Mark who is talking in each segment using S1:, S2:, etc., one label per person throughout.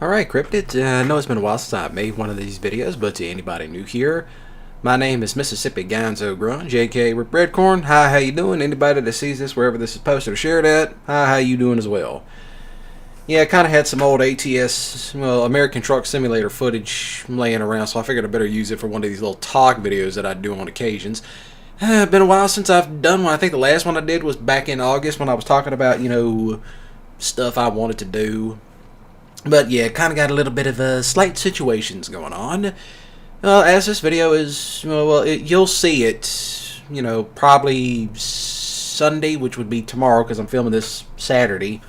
S1: Alright, Cryptid, I know it's been a while since I've made one of these videos, but to anybody new here, my name is Mississippi Gonzo Grunge, aka Rip Redcorn. Hi, how you doing? Anybody that sees this, wherever this is posted or shared at, hi, how you doing as well? Yeah, I kind of had some old ATS, well, American Truck Simulator footage laying around, so I figured I better use it for one of these little talk videos that I do on occasions. Been a while since I've done one. I think the last one I did was back in August when I was talking about, stuff I wanted to do. But yeah, kind of got a little bit of slight situations going on. As this video is, you'll see it, probably Sunday, which would be tomorrow because I'm filming this Saturday,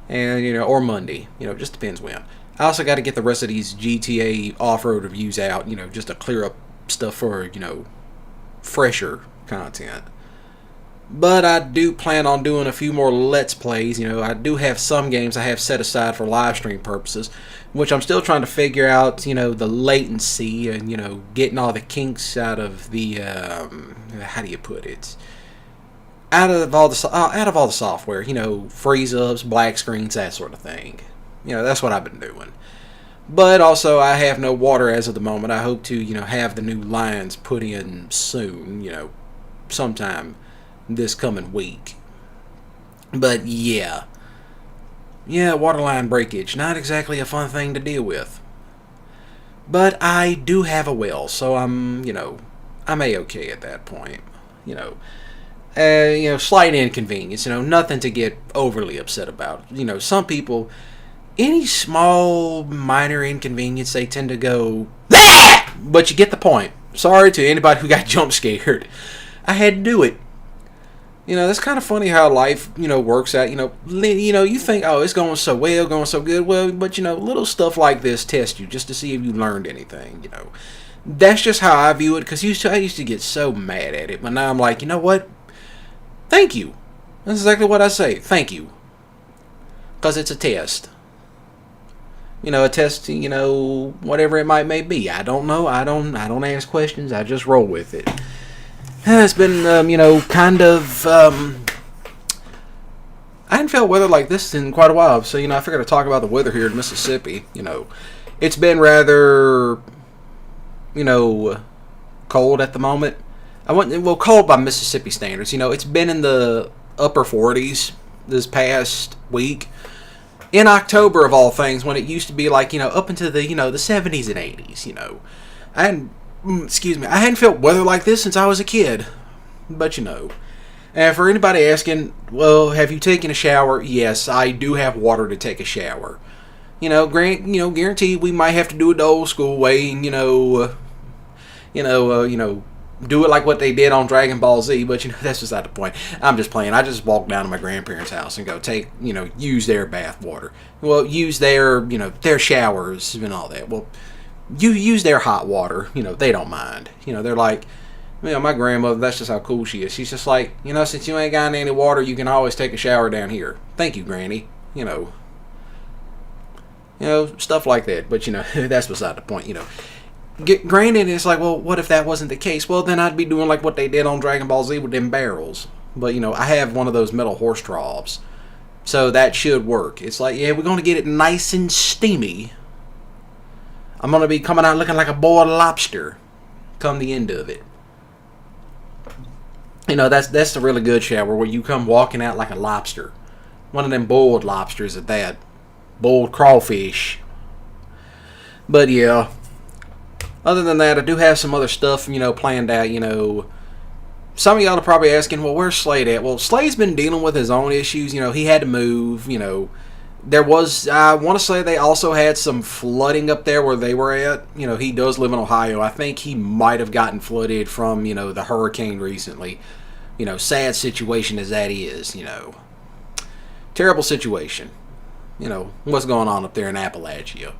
S1: and or Monday, it just depends when. I also got to get the rest of these GTA off-road reviews out, just to clear up stuff for, fresher content. But I do plan on doing a few more Let's Plays. I do have some games I have set aside for live stream purposes, which I'm still trying to figure out, the latency and, getting all the kinks out of the, how do you put it? Out of all the software, freeze ups, black screens, that sort of thing. That's what I've been doing. But also, I have no water as of the moment. I hope to, have the new lines put in soon, sometime this coming week. But yeah, waterline breakage, not exactly a fun thing to deal with. But I do have a well, so I'm A-okay at that point. Slight inconvenience, nothing to get overly upset about. Some people, any small minor inconvenience, they tend to go, ah! But you get the point. Sorry to anybody who got jump scared. I had to do it. That's kind of funny how life, works out. You think, oh, it's going so well, going so good. Well, but, little stuff like this test you just to see if you learned anything, That's just how I view it, because I used to get so mad at it. But now I'm like, you know what? Thank you. That's exactly what I say. Thank you. Because it's a test. A test, whatever it may be. I don't know. I don't ask questions. I just roll with it. It's been, kind of, I hadn't felt weather like this in quite a while, so, I figured I'd talk about the weather here in Mississippi. It's been rather, cold at the moment. Cold by Mississippi standards. It's been in the upper 40s this past week. In October, of all things, when it used to be like, up into the, the 70s and 80s, I hadn't felt weather like this since I was a kid. But and for anybody asking, well, have you taken a shower? Yes, I do have water to take a shower. Guaranteed we might have to do it the old school way and, do it like what they did on Dragon Ball Z, but that's beside the point. I'm just playing. I just walk down to my grandparents' house and go use their bath water. Well, use their, their showers and all that. Well, you use their hot water, they don't mind. They're like, my grandmother, that's just how cool she is. She's just like, since you ain't got any water, you can always take a shower down here. Thank you, Granny. Stuff like that. But, that's beside the point, Granted, it's like, well, what if that wasn't the case? Well, then I'd be doing like what they did on Dragon Ball Z with them barrels. But, I have one of those metal horse troughs. So that should work. It's like, yeah, we're going to get it nice and steamy. I'm going to be coming out looking like a boiled lobster come the end of it. That's the really good shower where you come walking out like a lobster. One of them boiled lobsters at that. Boiled crawfish. But yeah. Other than that, I do have some other stuff, planned out, Some of y'all are probably asking, well, where's Slade at? Well, Slade's been dealing with his own issues. He had to move, There was, I want to say they also had some flooding up there where they were at. He does live in Ohio. I think he might have gotten flooded from, the hurricane recently. Sad situation as that is, Terrible situation. What's going on up there in Appalachia.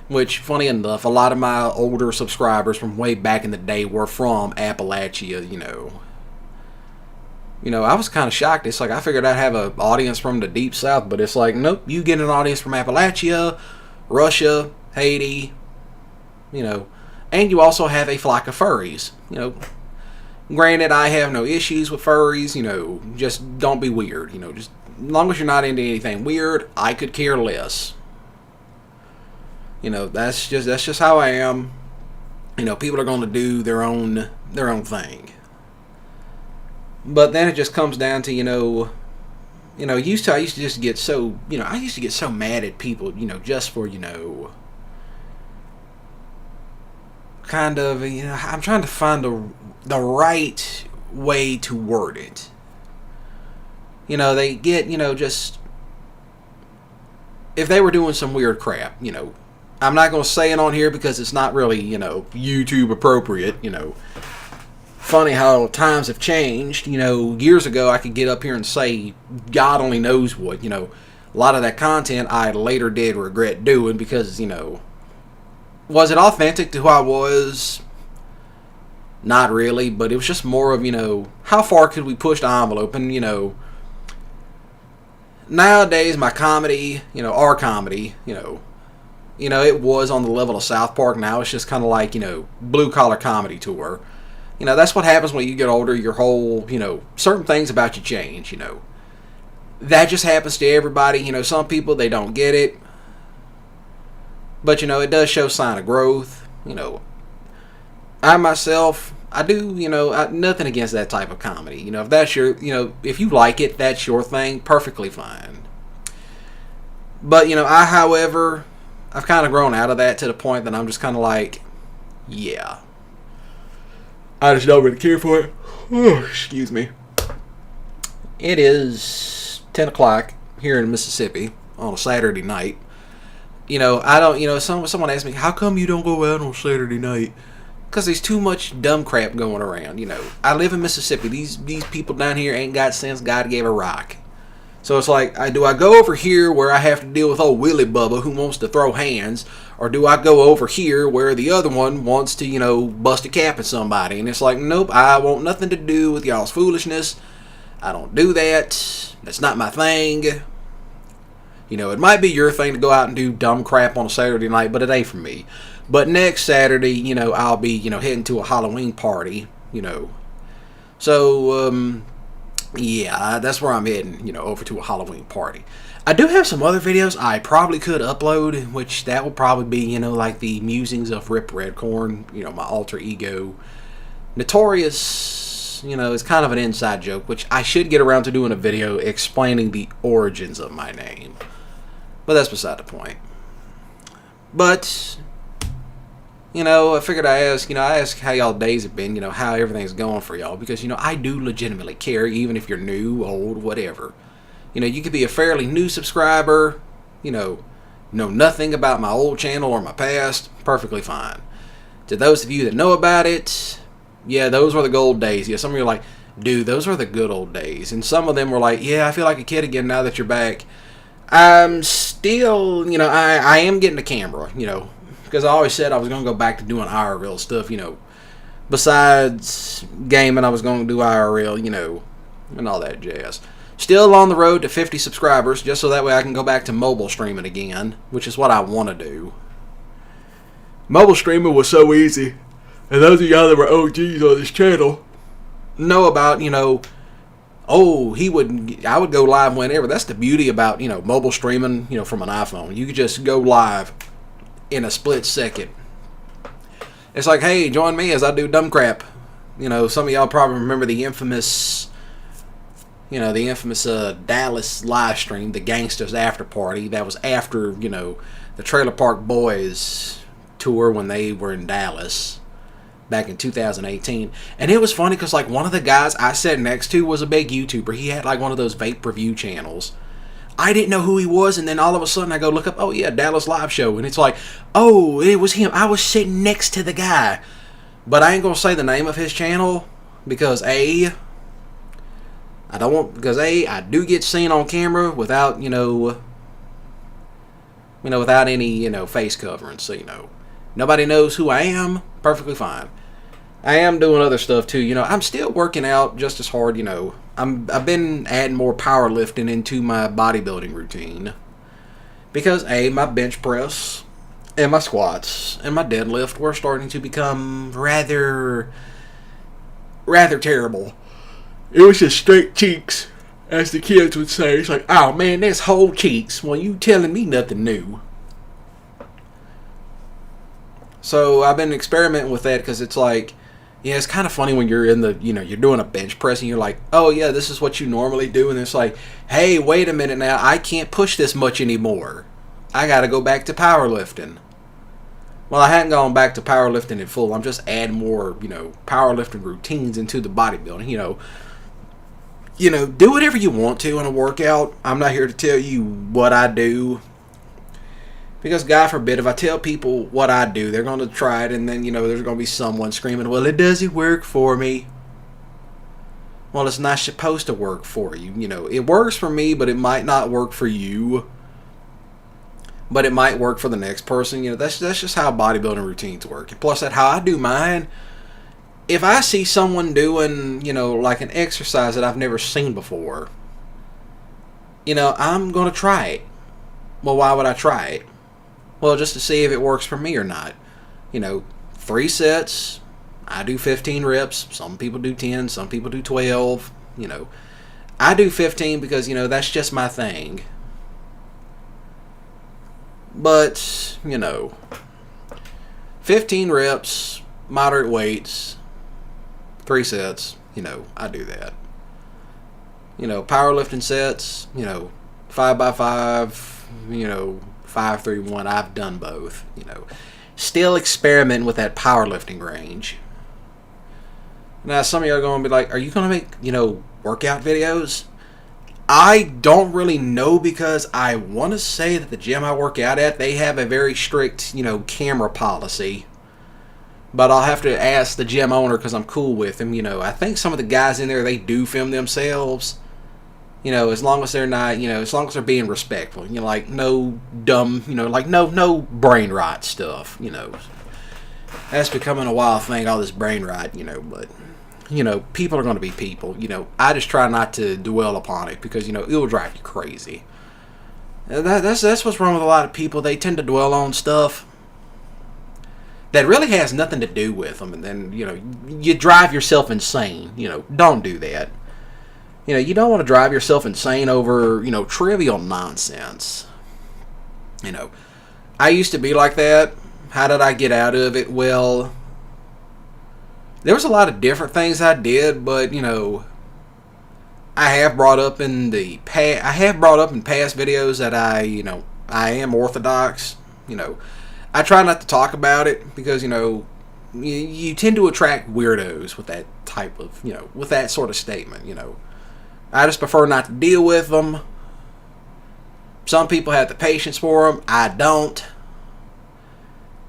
S1: Which, funny enough, a lot of my older subscribers from way back in the day were from Appalachia, I was kind of shocked. It's like I figured I'd have an audience from the deep south, but it's like, nope, you get an audience from Appalachia, Russia, Haiti, and you also have a flock of furries. Granted, I have no issues with furries, just don't be weird, just as long as you're not into anything weird, I could care less. You know, that's just how I am. You know, people are going to do their own thing. But then it just comes down to, I used to just get so, I used to get so mad at people, just for, kind of, I'm trying to find the right way to word it. They get, just, if they were doing some weird crap, I'm not going to say it on here because it's not really, YouTube appropriate, Funny how times have changed. Years ago I could get up here and say God only knows what. A lot of that content I later did regret doing because, was it authentic to who I was? Not really, but it was just more of, how far could we push the envelope? And, nowadays my comedy, our comedy, it was on the level of South Park. Now it's just kind of like, blue collar comedy tour. That's what happens when you get older. Your whole, certain things about you change, That just happens to everybody. Some people, they don't get it. But, it does show sign of growth. I myself, I do, nothing against that type of comedy. If that's your, if you like it, that's your thing, perfectly fine. But, however, I've kind of grown out of that to the point that I'm just kind of like, yeah. I just don't really care for it. Oh, excuse me. It is 10 o'clock here in Mississippi on a Saturday night. I don't, someone asked me, how come you don't go out on Saturday night? Because there's too much dumb crap going around, I live in Mississippi. These people down here ain't got sense. God gave a rock. So it's like, do I go over here where I have to deal with old Willie Bubba who wants to throw hands? Or do I go over here where the other one wants to, bust a cap at somebody? And it's like, nope, I want nothing to do with y'all's foolishness. I don't do that. That's not my thing. It might be your thing to go out and do dumb crap on a Saturday night, but it ain't for me. But next Saturday, I'll be, heading to a Halloween party, So, yeah, that's where I'm heading, over to a Halloween party. I do have some other videos I probably could upload, which that will probably be, like the musings of Rip Redcorn, my alter ego. Notorious, is kind of an inside joke, which I should get around to doing a video explaining the origins of my name. But that's beside the point. But, I figured I ask how y'all days have been, how everything's going for y'all. Because, I do legitimately care, even if you're new, old, whatever. You could be a fairly new subscriber, know nothing about my old channel or my past, perfectly fine. To those of you that know about it, yeah, those were the gold days. Yeah, some of you are like, dude, those were the good old days. And some of them were like, yeah, I feel like a kid again now that you're back. I'm still, I am getting a camera, because I always said I was going to go back to doing IRL stuff, besides gaming, I was going to do IRL, and all that jazz. Still on the road to 50 subscribers, just so that way I can go back to mobile streaming again, which is what I want to do. Mobile streaming was so easy, and those of y'all that were OGs on this channel know about, oh, I would go live whenever. That's the beauty about, mobile streaming, from an iPhone. You could just go live in a split second. It's like, hey, join me as I do dumb crap. Some of y'all probably remember the infamous Dallas live stream, the Gangsters After Party. That was after, the Trailer Park Boys tour when they were in Dallas back in 2018. And it was funny because, one of the guys I sat next to was a big YouTuber. He had, one of those vape review channels. I didn't know who he was, and then all of a sudden I go look up, oh yeah, Dallas Live Show. And it's like, oh, it was him. I was sitting next to the guy. But I ain't going to say the name of his channel because, I do get seen on camera without, without any, face covering. So, nobody knows who I am. Perfectly fine. I am doing other stuff too. I'm still working out just as hard. I've been adding more powerlifting into my bodybuilding routine because my bench press and my squats and my deadlift were starting to become rather terrible. It was just straight cheeks, as the kids would say. It's like, oh man, that's whole cheeks. Well, you telling me nothing new. So I've been experimenting with that because it's like, yeah, it's kind of funny when you're in the, you're doing a bench press and you're like, oh yeah, this is what you normally do. And it's like, hey, wait a minute now, I can't push this much anymore. I got to go back to powerlifting. Well, I hadn't gone back to powerlifting in full. I'm just adding more, powerlifting routines into the bodybuilding. Do whatever you want to in a workout. I'm not here to tell you what I do. Because God forbid, if I tell people what I do, they're going to try it, and then, there's going to be someone screaming, well, it doesn't work for me. Well, it's not supposed to work for you. It works for me, but it might not work for you. But it might work for the next person. That's just how bodybuilding routines work. And plus, that's how I do mine. If I see someone doing, like an exercise that I've never seen before, I'm going to try it. Well, why would I try it? Well, just to see if it works for me or not. 3 sets. I do 15 reps. Some people do 10. Some people do 12. I do 15 because, that's just my thing. But, 15 reps, moderate weights, 3 sets, I do that. Powerlifting sets, 5x5, 5-3-1, I've done both, Still experimenting with that powerlifting range. Now, some of you are going to be like, are you going to make, workout videos? I don't really know because I want to say that the gym I work out at, they have a very strict, camera policy. But I'll have to ask the gym owner because I'm cool with him. I think some of the guys in there, they do film themselves. As long as they're not, as long as they're being respectful. Like no dumb, like no brain rot stuff. That's becoming a wild thing, all this brain rot, but... people are going to be people. I just try not to dwell upon it because, it will drive you crazy. That's what's wrong with a lot of people. They tend to dwell on stuff that really has nothing to do with them. And then, you drive yourself insane. Don't do that. You don't want to drive yourself insane over, trivial nonsense. I used to be like that. How did I get out of it? Well... there was a lot of different things I did, but I have brought up in past videos that I am Orthodox. I try not to talk about it because you tend to attract weirdos with that type of with that sort of statement. I just prefer not to deal with them. Some people have the patience for them. I don't,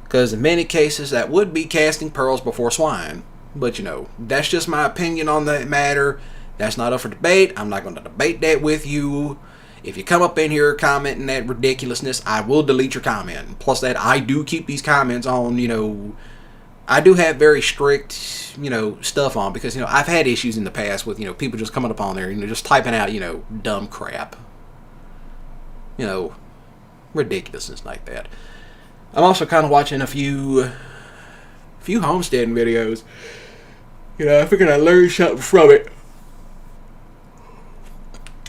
S1: because in many cases that would be casting pearls before swine. But, that's just my opinion on that matter. That's not up for debate. I'm not going to debate that with you. If you come up in here commenting that ridiculousness, I will delete your comment. Plus that, I do keep these comments on, I do have very strict, stuff on. Because, I've had issues in the past with, people just coming up on there, just typing out, dumb crap. Ridiculousness like that. I'm also kind of watching a few homesteading videos. I figured I learned something from it.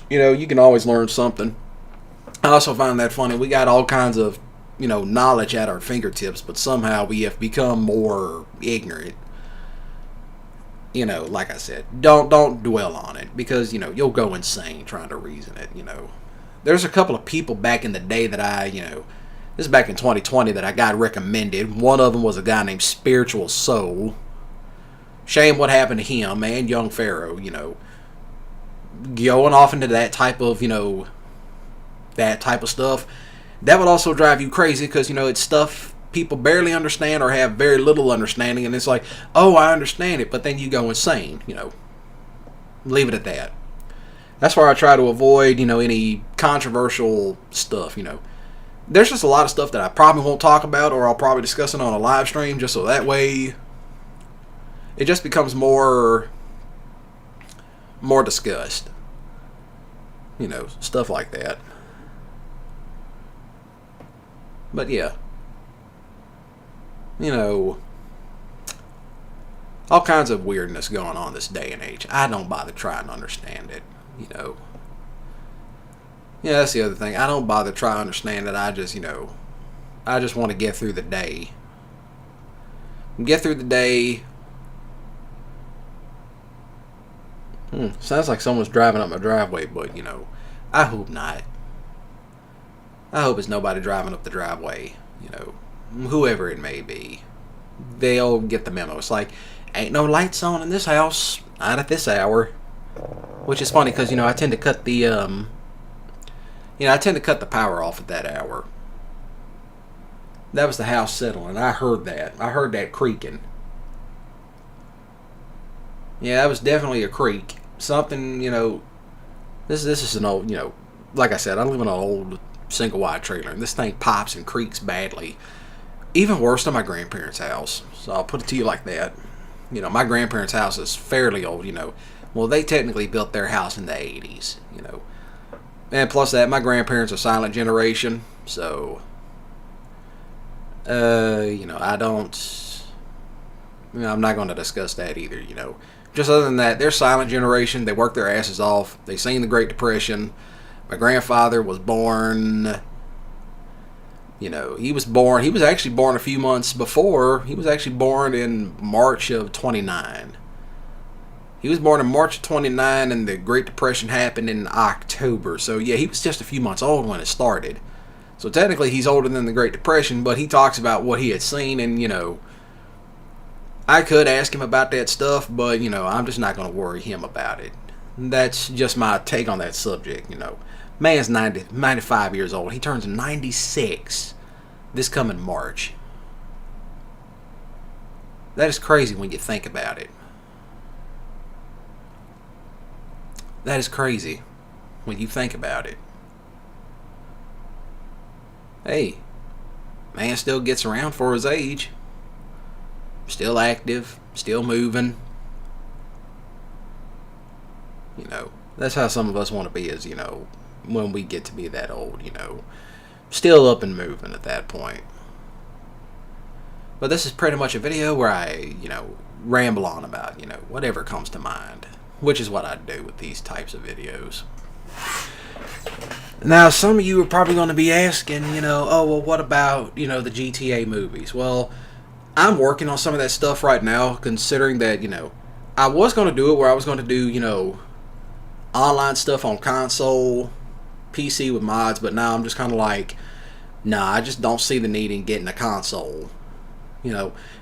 S1: You can always learn something. I also find that funny. We got all kinds of, knowledge at our fingertips, but somehow we have become more ignorant. Like I said, don't dwell on it because, you'll go insane trying to reason it, There's a couple of people back in the day that this is back in 2020 that I got recommended. One of them was a guy named Spiritual Soul. Shame what happened to him, man. Young Pharaoh, going off into that type of, that type of stuff. That would also drive you crazy because, it's stuff people barely understand or have very little understanding. And it's like, oh, I understand it. But then you go insane, Leave it at that. That's why I try to avoid, any controversial stuff, There's just a lot of stuff that I probably won't talk about, or I'll probably discuss it on a live stream, just so that way it just becomes more discussed. Stuff like that. But yeah. All kinds of weirdness going on this day and age. I don't bother trying to understand it, Yeah, that's the other thing. I don't bother trying to understand it. I just want to get through the day. get through the day. Sounds like someone's driving up my driveway, but, I hope not. I hope it's nobody driving up the driveway, whoever it may be. They'll get the memo. It's like, ain't no lights on in this house, not at this hour. Which is funny because, I tend to cut the, I tend to cut the power off at that hour. That was the house settling. I heard that. I heard that creaking. Yeah, that was definitely a creak. Something, this is an old, like I said, I live in an old single wide trailer, and this thing pops and creaks badly. Even worse than my grandparents' house. So I'll put it to you like that. My grandparents' house is fairly old, Well, they technically built their house in the 80s, And plus that, my grandparents are silent generation, so, I don't, I'm not going to discuss that either, Just other than that, they're silent generation. They work their asses off. They seen the Great Depression. My grandfather was born, he was actually born a few months before. He was actually born in March of 29. He was born in March of 29, and the Great Depression happened in October. So, yeah, he was just a few months old when it started. So, technically, he's older than the Great Depression, but he talks about what he had seen, and, I could ask him about that stuff, but, I'm just not going to worry him about it. That's just my take on that subject, Man's 95 years old. He turns 96 this coming March. That is crazy when you think about it. That is crazy when you think about it. Hey, man still gets around for his age. Still active, still moving. That's how some of us want to be as, when we get to be that old, Still up and moving at that point. But this is pretty much a video where I, ramble on about, whatever comes to mind. Which is what I do with these types of videos. Now, some of you are probably going to be asking, oh, well, what about, the GTA movies? Well, I'm working on some of that stuff right now, considering that, I was going to do it where I was going to do, online stuff on console, PC with mods, but now I'm just kind of like, nah, I just don't see the need in getting a console.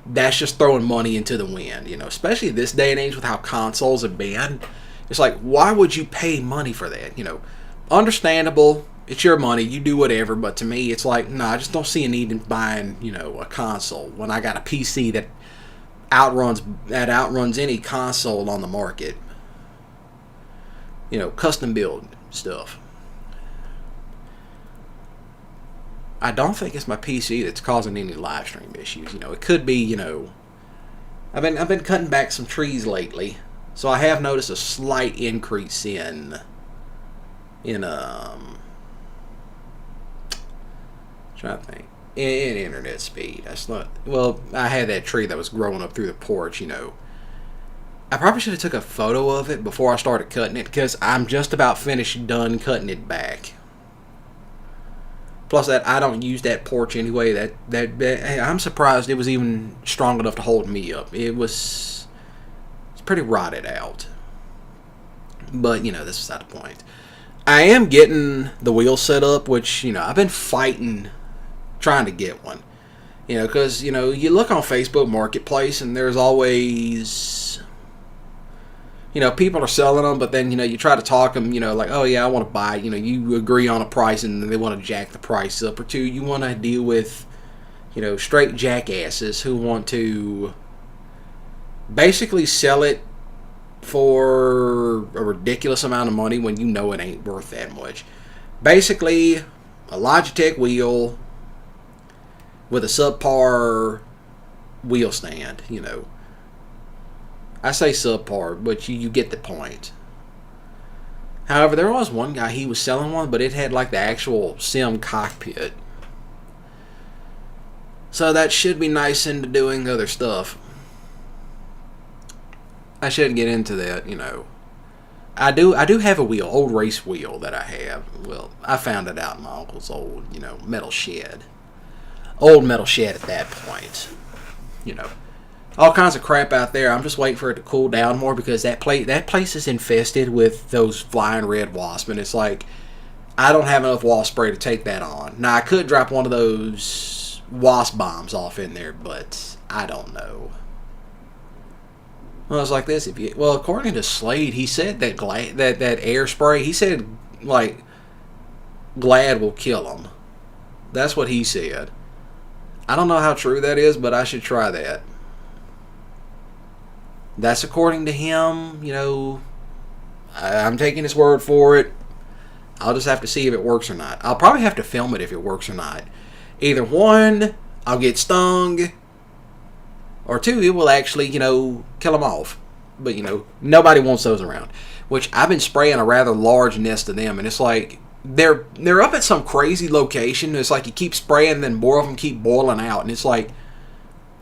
S1: That's just throwing money into the wind, especially this day and age with how consoles have been. It's like, why would you pay money for that? Understandable, it's your money, you do whatever, but to me, it's like, I just don't see a need in buying, a console when I got a PC that outruns any console on the market. Custom build stuff. I don't think it's my PC that's causing any live stream issues. It could be, I've been cutting back some trees lately, so I have noticed a slight increase in trying to think, in internet speed. That's not, well, I had that tree that was growing up through the porch, I probably should have took a photo of it before I started cutting it, because I'm just about done cutting it back. Plus that I don't use that porch anyway. Hey, I'm surprised it was even strong enough to hold me up. It's pretty rotted out. But, this is not the point. I am getting the wheel set up, which, I've been fighting trying to get one. Because, you look on Facebook Marketplace and there's always, people are selling them, but then, you try to talk them, like, oh yeah, I want to buy it. You agree on a price and they want to jack the price up. Or two, you want to deal with, straight jackasses who want to basically sell it for a ridiculous amount of money when it ain't worth that much. Basically, a Logitech wheel with a subpar wheel stand, I say subpar, but you get the point. However, there was one guy, he was selling one, but it had like the actual sim cockpit. So that should be nice into doing other stuff. I shouldn't get into that, I do have a wheel, old race wheel that I have. Well, I found it out in my uncle's old, metal shed. Old metal shed at that point, all kinds of crap out there. I'm just waiting for it to cool down more because that place is infested with those flying red wasps, and it's like I don't have enough wasp spray to take that on. Now I could drop one of those wasp bombs off in there, but I don't know. Well, it's like this. Well, according to Slade, he said that that air spray. He said like Glad will kill them. That's what he said. I don't know how true that is, but I should try that. That's according to him. You know, I'm taking his word for it. I'll just have to see if it works or not. I'll probably have to film it if it works or not. Either one, I'll get stung, or two, it will actually, you know, kill them off. But, you know, nobody wants those around. Which I've been spraying a rather large nest of them, and it's like they're up at some crazy location. It's like you keep spraying, then more of them keep boiling out, and it's like,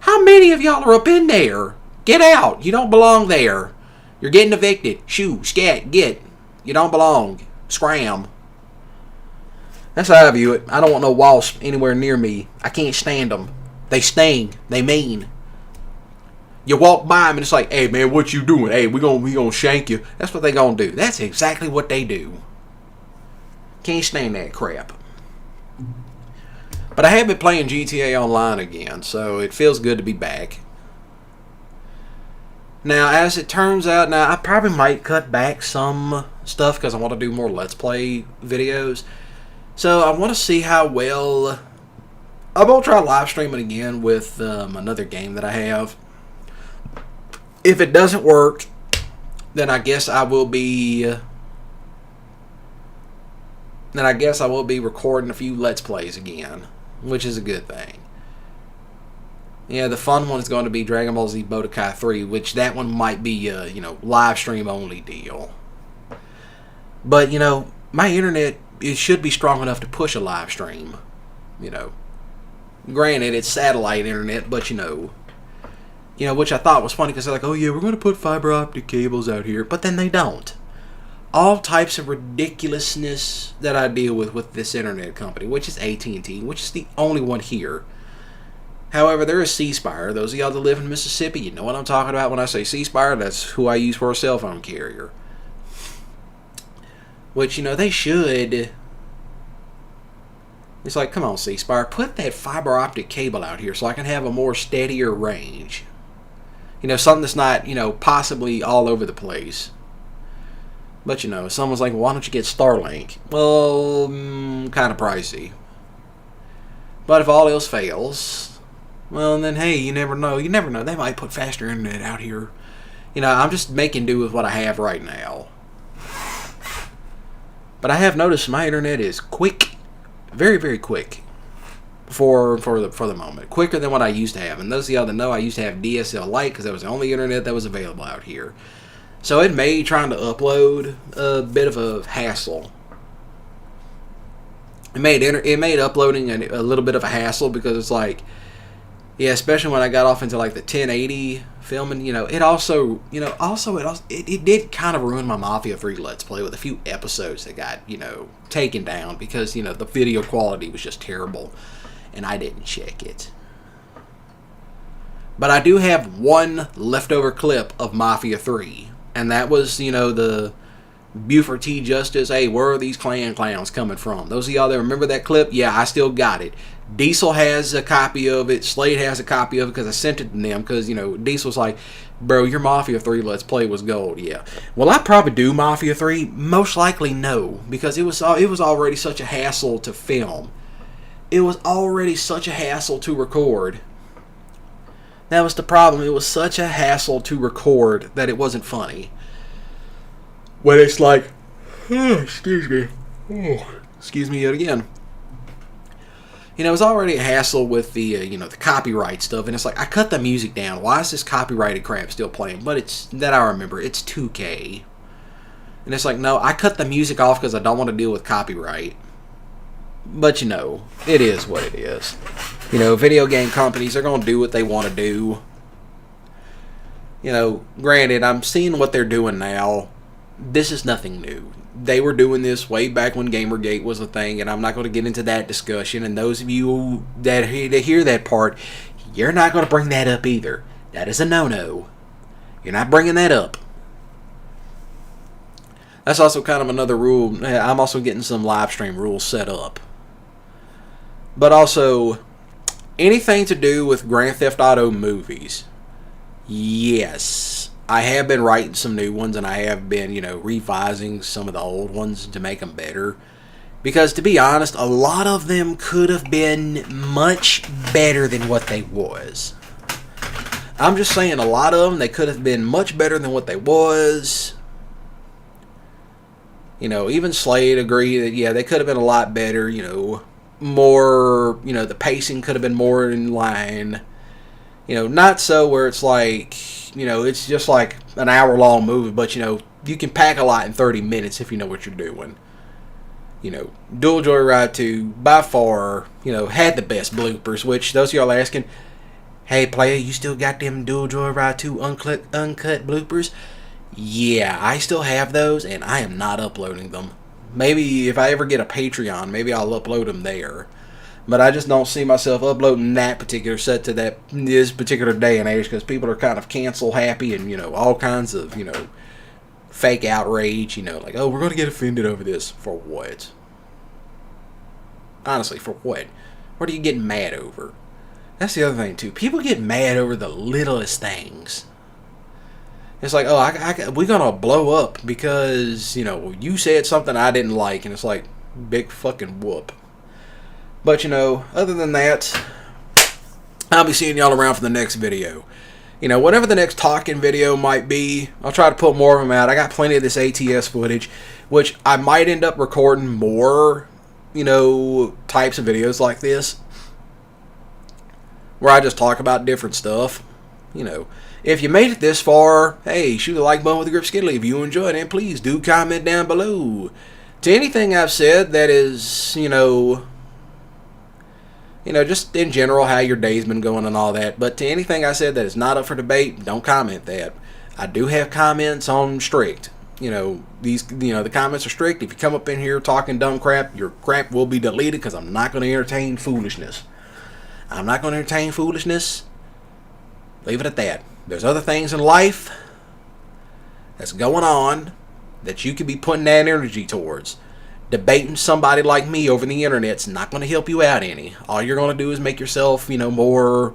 S1: how many of y'all are up in there? Get out! You don't belong there. You're getting evicted. Shoo, scat, get. You don't belong. Scram. That's how I view it. I don't want no wasps anywhere near me. I can't stand them. They sting. They mean. You walk by them and it's like, hey man, what you doing? Hey, we gonna shank you. That's what they gonna do. That's exactly what they do. Can't stand that crap. But I have been playing GTA Online again, so it feels good to be back. Now, as it turns out, now I probably might cut back some stuff because I want to do more Let's Play videos. So I want to see how well. I'm gonna try live streaming again with another game that I have. If it doesn't work, then I guess I will be. Recording a few Let's Plays again, which is a good thing. Yeah, the fun one is going to be Dragon Ball Z Budokai 3, which that one might be a, you know, live stream only deal. But, you know, my internet, it should be strong enough to push a live stream. You know, granted, it's satellite internet, but you know, which I thought was funny because they're like, oh yeah, we're going to put fiber optic cables out here, but then they don't. All types of ridiculousness that I deal with this internet company, which is AT&T, which is the only one here. However, there is C-Spire. Those of y'all that live in Mississippi, you know what I'm talking about when I say C-Spire. That's who I use for a cell phone carrier. Which, you know, they should. It's like, come on, C-Spire, put that fiber optic cable out here so I can have a more steadier range. You know, something that's not, you know, possibly all over the place. But, you know, someone's like, why don't you get Starlink? Well, kind of pricey. But if all else fails, well, then, hey, you never know. You never know. They might put faster internet out here. You know, I'm just making do with what I have right now. But I have noticed my internet is quick. Very, very quick. For the moment. Quicker than what I used to have. And those of y'all that know, I used to have DSL Lite because that was the only internet that was available out here. So it made trying to upload a bit of a hassle. It made uploading a little bit of a hassle because it's like, yeah, especially when I got off into like the 1080 filming, you know, it did kind of ruin my Mafia 3 Let's Play with a few episodes that got, you know, taken down because, you know, the video quality was just terrible and I didn't check it. But I do have one leftover clip of Mafia 3, and that was, you know, the Buford T. Justice, hey, where are these Klan clowns coming from? Those of y'all that remember that clip, yeah, I still got it. Diesel has a copy of it. Slade has a copy of it because I sent it to them because, you know, Diesel's like, bro, your Mafia 3 Let's Play was gold. Yeah. Will I probably do Mafia 3? Most likely no, because it was already such a hassle to film. It was already such a hassle to record. That was the problem. It was such a hassle to record that it wasn't funny. When it's like, oh, excuse me yet again. You know, it was already a hassle with the, you know, the copyright stuff, and it's like, I cut the music down. Why is this copyrighted crap still playing? But it's, that I remember, it's 2K. And it's like, no, I cut the music off because I don't want to deal with copyright. But, you know, it is what it is. You know, video game companies are going to do what they want to do. You know, granted, I'm seeing what they're doing now. This is nothing new. They were doing this way back when Gamergate was a thing, and I'm not going to get into that discussion. And those of you that hear that part, you're not going to bring that up either. That is a no-no. You're not bringing that up. That's also kind of another rule. I'm also getting some live stream rules set up. But also, anything to do with Grand Theft Auto movies, yes. I have been writing some new ones, and I have been, revising some of the old ones to make them better. Because, to be honest, a lot of them could have been much better than what they was. I'm just saying, a lot of them, they could have been much better than what they was. Even Slade agreed that, yeah, they could have been a lot better, more, the pacing could have been more in line. Not so where it's like, it's just like an hour-long movie, but, you can pack a lot in 30 minutes if you know what you're doing. Dual Joyride 2, by far, had the best bloopers, which those of y'all asking, hey, player, you still got them Dual Joyride 2 uncut bloopers? Yeah, I still have those, and I am not uploading them. Maybe if I ever get a Patreon, maybe I'll upload them there. But I just don't see myself uploading that particular set to this particular day and age, because people are kind of cancel happy and, all kinds of, fake outrage, like, oh, we're going to get offended over this. For what? Honestly, for what? What are you getting mad over? That's the other thing, too. People get mad over the littlest things. It's like, oh, we're going to blow up because, you said something I didn't like, and it's like, big fucking whoop. But, other than that, I'll be seeing y'all around for the next video. Whatever the next talking video might be, I'll try to pull more of them out. I got plenty of this ATS footage, which I might end up recording more, types of videos like this, where I just talk about different stuff. If you made it this far, hey, shoot a like button with a grip skiddly if you enjoyed it, and please do comment down below. To anything I've said that is, just in general how your day's been going and all that. But to anything I said that is not up for debate, don't comment that. I do have comments on strict. The comments are strict. If you come up in here talking dumb crap, your crap will be deleted because I'm not going to entertain foolishness. I'm not going to entertain foolishness. Leave it at that. There's other things in life that's going on that you could be putting that energy towards. Debating somebody like me over the internet's not going to help you out any. All you're going to do is make yourself, more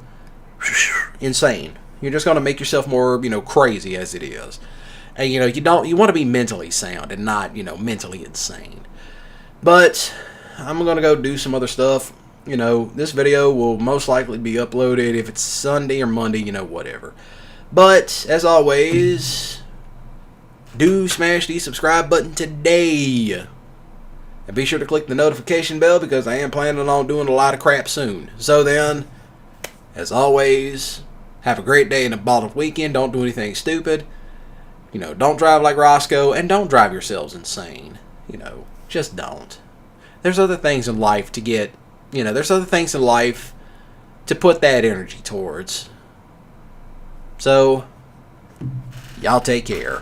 S1: insane. You're just going to make yourself more, crazy as it is. And, you want to be mentally sound and not, mentally insane. But I'm going to go do some other stuff. This video will most likely be uploaded if it's Sunday or Monday, whatever. But, as always, do smash the subscribe button today. And be sure to click the notification bell because I am planning on doing a lot of crap soon. So then, as always, have a great day and a bottled weekend. Don't do anything stupid. Don't drive like Roscoe, and don't drive yourselves insane. Just don't. There's other things in life to get, there's other things in life to put that energy towards. So, y'all take care.